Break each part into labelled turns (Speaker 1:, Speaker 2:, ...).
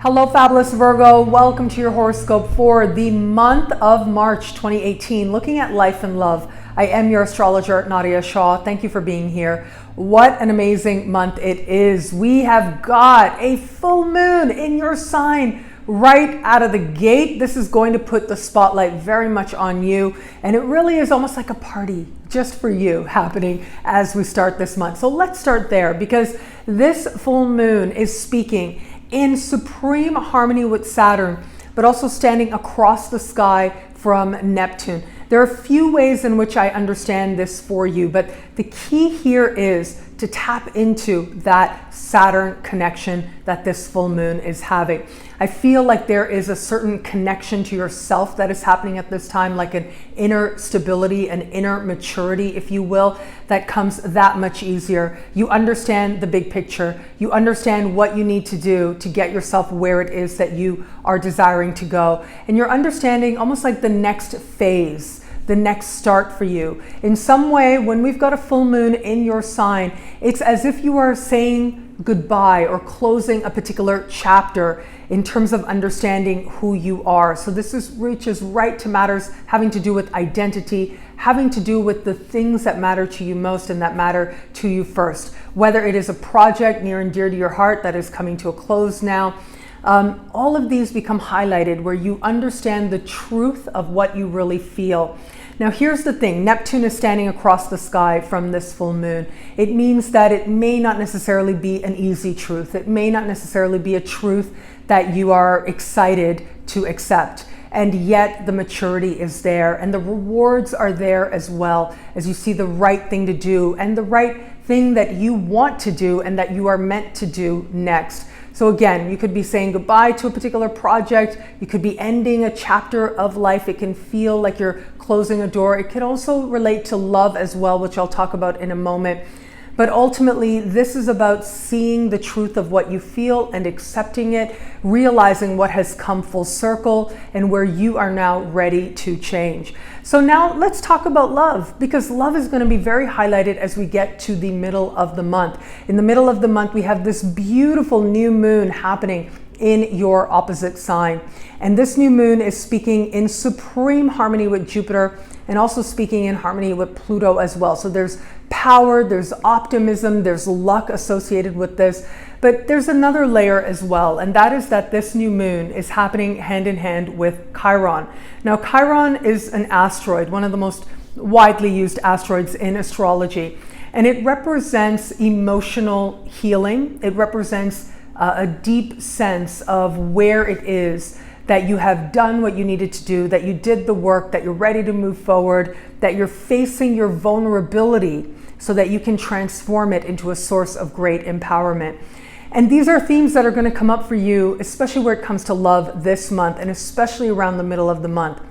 Speaker 1: Hello, fabulous Virgo. Welcome to your horoscope for the month of March 2018, looking at life and love. I am your astrologer, Nadiya Shah. Thank you for being here. What an amazing month it is. We have got a full moon in your sign right out of the gate. This is going to put the spotlight very much on you, and it really is almost like a party just for you happening as we start this month. So let's start there, because this full moon is speaking in supreme harmony with Saturn, but also standing across the sky from Neptune. There are a few ways in which I understand this for you, but the key here is to tap into that Saturn connection that this full moon is having. I feel like there is a certain connection to yourself that is happening at this time, like an inner stability, an inner maturity, if you will, that comes that much easier. You understand the big picture. You understand what you need to do to get yourself where it is that you are desiring to go. And you're understanding almost like the next phase, the next start for you. In some way, when we've got a full moon in your sign, it's as if you are saying goodbye or closing a particular chapter in terms of understanding who you are. So this reaches right to matters having to do with identity, having to do with the things that matter to you most and that matter to you first. Whether it is a project near and dear to your heart that is coming to a close now, all of these become highlighted where you understand the truth of what you really feel. Now, here's the thing. Neptune is standing across the sky from this full moon. It means that it may not necessarily be an easy truth. It may not necessarily be a truth that you are excited to accept. And yet the maturity is there and the rewards are there as well, as you see the right thing to do and the right thing that you want to do and that you are meant to do next. So again, you could be saying goodbye to a particular project. You could be ending a chapter of life. It can feel like you're closing a door. It can also relate to love as well, which I'll talk about in a moment. But ultimately, this is about seeing the truth of what you feel and accepting it, realizing what has come full circle and where you are now ready to change. So now let's talk about love, because love is going to be very highlighted as we get to the middle of the month. In the middle of the month, we have this beautiful new moon happening in your opposite sign. And this new moon is speaking in supreme harmony with Jupiter and also speaking in harmony with Pluto as well. So there's power, there's optimism, there's luck associated with this. But there's another layer as well, and that is that this new moon is happening hand in hand with Chiron. Now, Chiron is an asteroid, one of the most widely used asteroids in astrology, and it represents emotional healing. It represents a deep sense of where it is that you have done what you needed to do, that you did the work, that you're ready to move forward, that you're facing your vulnerability so that you can transform it into a source of great empowerment. And these are themes that are going to come up for you, especially where it comes to love this month, and especially around the middle of the month.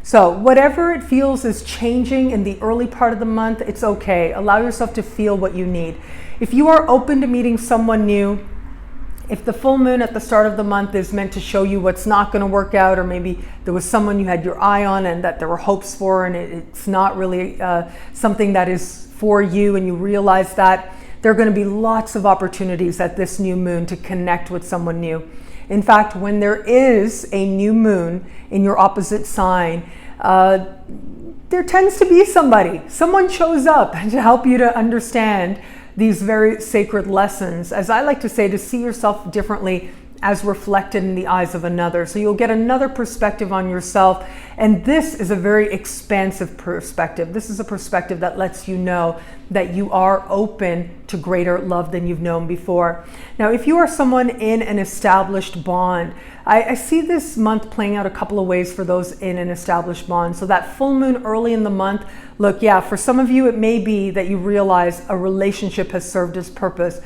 Speaker 1: So whatever it feels is changing in the early part of the month, it's okay. Allow yourself to feel what you need. If you are open to meeting someone new, if the full moon at the start of the month is meant to show you what's not going to work out, or maybe there was someone you had your eye on and that there were hopes for and it's not really something that is for you, and you realize that, there are going to be lots of opportunities at this new moon to connect with someone new. In fact, when there is a new moon in your opposite sign, there tends to be someone shows up to help you to understand these very sacred lessons, as I like to say, to see yourself differently as reflected in the eyes of another. So you'll get another perspective on yourself. And this is a very expansive perspective. This is a perspective that lets you know that you are open to greater love than you've known before. Now, if you are someone in an established bond, I see this month playing out a couple of ways for those in an established bond. So that full moon early in the month, look, yeah, for some of you, it may be that you realize a relationship has served its purpose.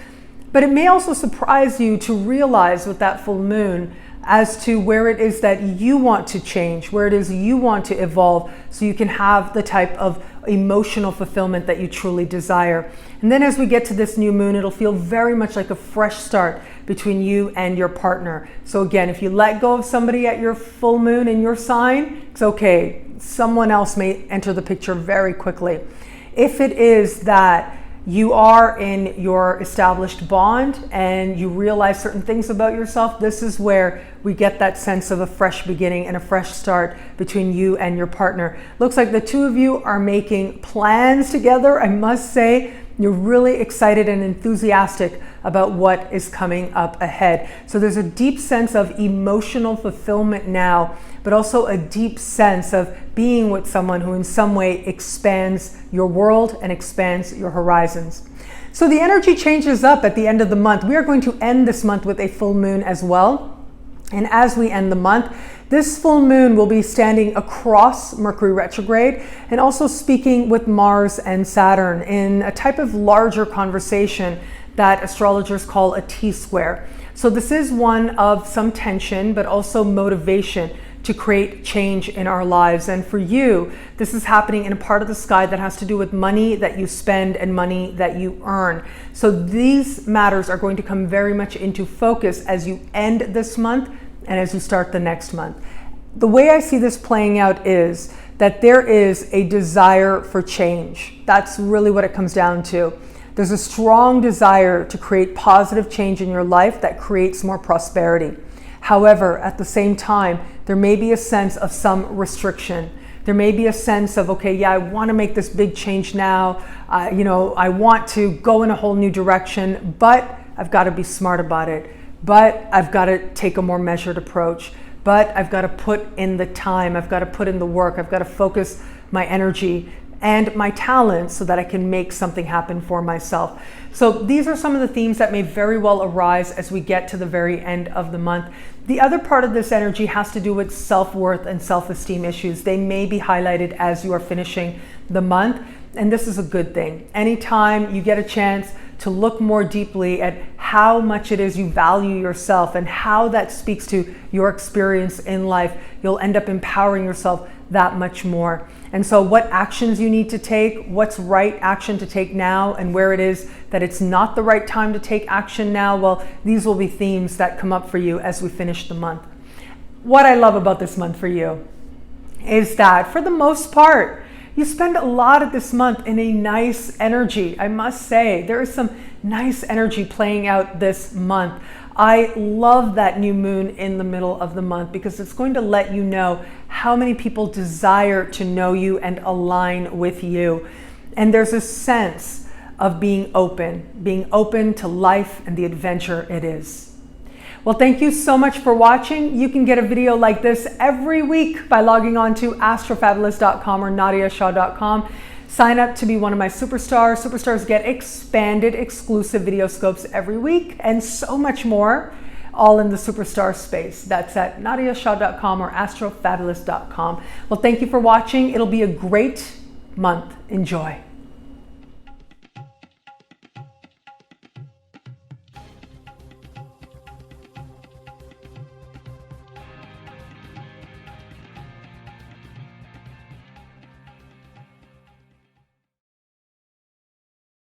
Speaker 1: But it may also surprise you to realize with that full moon as to where it is that you want to change, where it is you want to evolve, so you can have the type of emotional fulfillment that you truly desire. And then as we get to this new moon, it'll feel very much like a fresh start between you and your partner. So again, if you let go of somebody at your full moon in your sign, it's okay. Someone else may enter the picture very quickly. If it is that you are in your established bond and you realize certain things about yourself, this is where we get that sense of a fresh beginning and a fresh start between you and your partner. Looks like the two of you are making plans together. I must say, you're really excited and enthusiastic about what is coming up ahead. So there's a deep sense of emotional fulfillment now, but also a deep sense of being with someone who in some way expands your world and expands your horizons. So the energy changes up at the end of the month. We are going to end this month with a full moon as well. And as we end the month, this full moon will be standing across Mercury retrograde and also speaking with Mars and Saturn in a type of larger conversation that astrologers call a T-square. So this is one of some tension, but also motivation to create change in our lives. And for you, this is happening in a part of the sky that has to do with money that you spend and money that you earn. So these matters are going to come very much into focus as you end this month and as you start the next month. The way I see this playing out is that there is a desire for change. That's really what it comes down to. There's a strong desire to create positive change in your life that creates more prosperity. However, at the same time, there may be a sense of some restriction. There may be a sense of, okay, yeah, I want to make this big change now. I want to go in a whole new direction, but I've got to be smart about it. But I've got to take a more measured approach. But I've got to put in the time. I've got to put in the work. I've got to focus my energy and my talents so that I can make something happen for myself. So these are some of the themes that may very well arise as we get to the very end of the month. The other part of this energy has to do with self-worth and self-esteem issues. They may be highlighted as you are finishing the month, and this is a good thing. Anytime you get a chance to look more deeply at how much it is you value yourself and how that speaks to your experience in life, you'll end up empowering yourself that much more. And so what actions you need to take, what's right action to take now, and where it is that it's not the right time to take action now, well, these will be themes that come up for you as we finish the month. What I love about this month for you is that for the most part, you spend a lot of this month in a nice energy. I must say, there is some nice energy playing out this month. I love that new moon in the middle of the month because it's going to let you know how many people desire to know you and align with you. And there's a sense of being open to life and the adventure it is. Well, thank you so much for watching. You can get a video like this every week by logging on to astrofabulous.com or nadiyashah.com. Sign up to be one of my superstars. Superstars get expanded exclusive video scopes every week and so much more, all in the superstar space. That's at nadiyashah.com or astrofabulous.com. Well, thank you for watching. It'll be a great month. Enjoy.